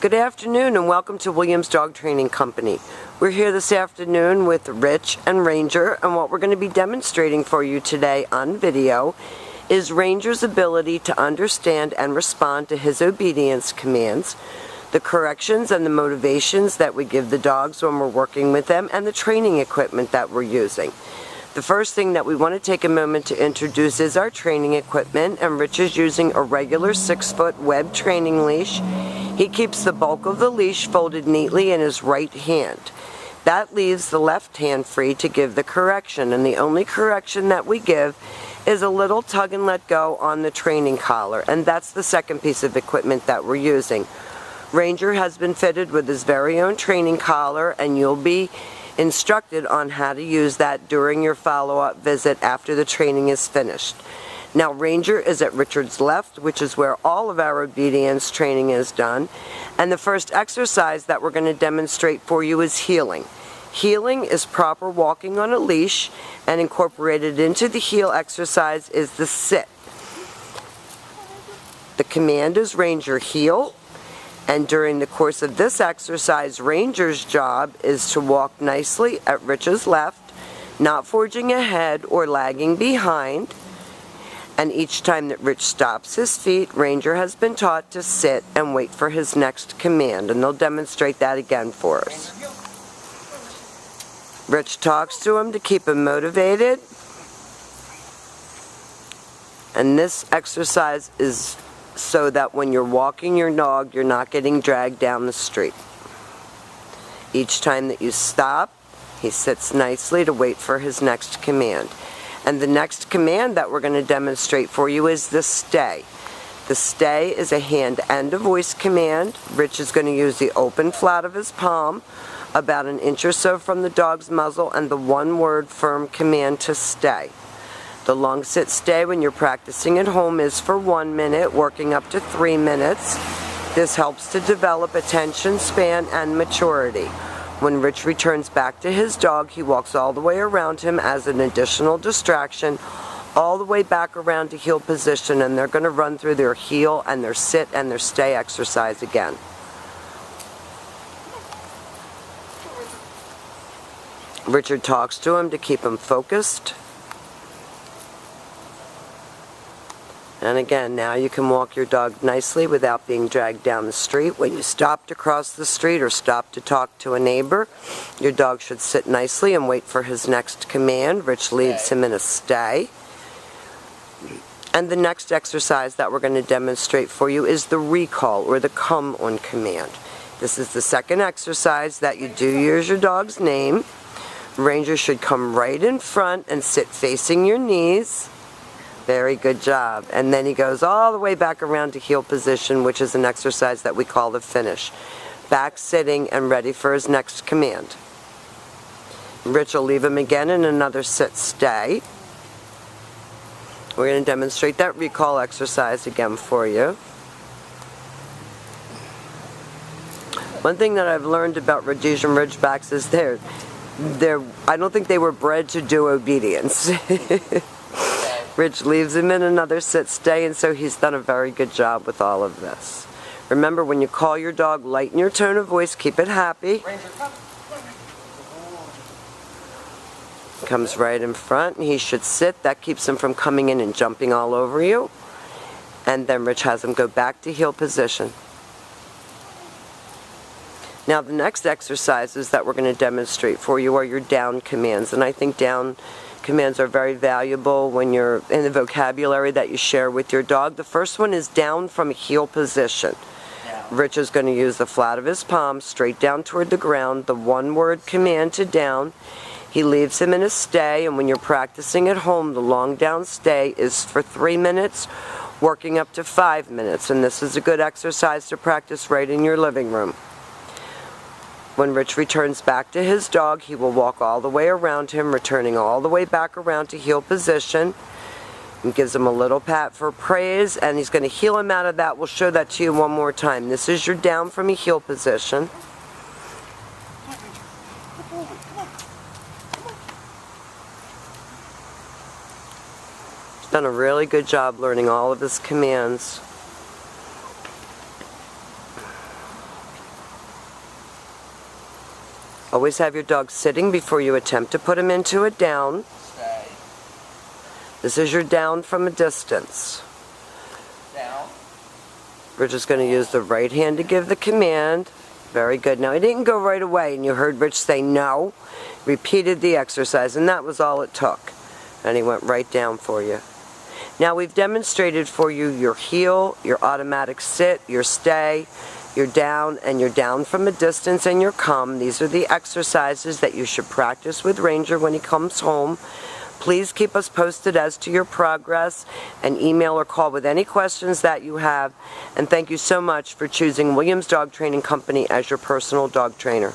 Good afternoon and welcome to Williams Dog Training Company. We're here this afternoon with Rich and Ranger, and what we're going to be demonstrating for you today on video is Ranger's ability to understand and respond to his obedience commands, the corrections and the motivations that we give the dogs when we're working with them, and the training equipment that we're using. The first thing that we want to take a moment to introduce is our training equipment, and Rich is using a regular 6-foot web training leash. He keeps the bulk of the leash folded neatly in his right hand. That leaves the left hand free to give the correction, and the only correction that we give is a little tug and let go on the training collar, and that's the second piece of equipment that we're using. Ranger has been fitted with his very own training collar, and you'll be instructed on how to use that during your follow-up visit after the training is finished. Now, Ranger is at Richard's left, which is where all of our obedience training is done, and the first exercise that we're going to demonstrate for you is heeling. Heeling is proper walking on a leash, and incorporated into the heel exercise is the sit. The command is Ranger heel. And during the course of this exercise, Ranger's job is to walk nicely at Rich's left, not forging ahead or lagging behind. And each time that Rich stops his feet, Ranger has been taught to sit and wait for his next command. And they'll demonstrate that again for us. Rich talks to him to keep him motivated. And this exercise is so that when you're walking your dog, you're not getting dragged down the street. Each time that you stop, he sits nicely to wait for his next command. And the next command that we're going to demonstrate for you is the stay. The stay is a hand and a voice command. Rich is going to use the open flat of his palm, about an inch or so from the dog's muzzle, and the one-word firm command to stay. The long sit stay when you're practicing at home is for 1 minute, working up to 3 minutes. This helps to develop attention span and maturity. When Rich returns back to his dog, he walks all the way around him as an additional distraction, all the way back around to heel position, and they're going to run through their heel and their sit and their stay exercise again. Richard talks to him to keep him focused. And again, now you can walk your dog nicely without being dragged down the street. When you stop to cross the street or stop to talk to a neighbor, your dog should sit nicely and wait for his next command. Rich leaves him in a stay. And the next exercise that we're going to demonstrate for you is the recall, or the come on command. This is the second exercise that you do use your dog's name. Ranger should come right in front and sit facing your knees. Very good job. And then he goes all the way back around to heel position, which is an exercise that we call the finish. Back sitting and ready for his next command. Rich will leave him again in another sit stay. We're going to demonstrate that recall exercise again for you. One thing that I've learned about Rhodesian ridgebacks is I don't think they were bred to do obedience. Rich leaves him in another sit stay, and so he's done a very good job with all of this. Remember, when you call your dog, lighten your tone of voice, keep it happy. Comes right in front, and he should sit. That keeps him from coming in and jumping all over you. And then Rich has him go back to heel position. Now, the next exercises that we're going to demonstrate for you are your down commands, and I think down commands are very valuable when you're in the vocabulary that you share with your dog. The first one is down from a heel position. Rich is going to use the flat of his palm straight down toward the ground, the one-word command to down. He leaves him in a stay, and when you're practicing at home, the long down stay is for 3 minutes, working up to 5 minutes, and this is a good exercise to practice right in your living room. When Rich returns back to his dog, he will walk all the way around him, returning all the way back around to heel position. And gives him a little pat for praise, and he's going to heel him out of that. We'll show that to you one more time. This is your down from a heel position. He's done a really good job learning all of his commands. Always have your dog sitting before you attempt to put him into a down. Stay. This is your down from a distance. Down. We're just going to use the right hand to give the command. Very good. Now, he didn't go right away, and you heard Rich say no. Repeated the exercise, and that was all it took. And he went right down for you. Now, we've demonstrated for you your heel, your automatic sit, your stay, your down, and your down from a distance, and your come. These are the exercises that you should practice with Ranger when he comes home. Please keep us posted as to your progress, and email or call with any questions that you have. And thank you so much for choosing Williams Dog Training Company as your personal dog trainer.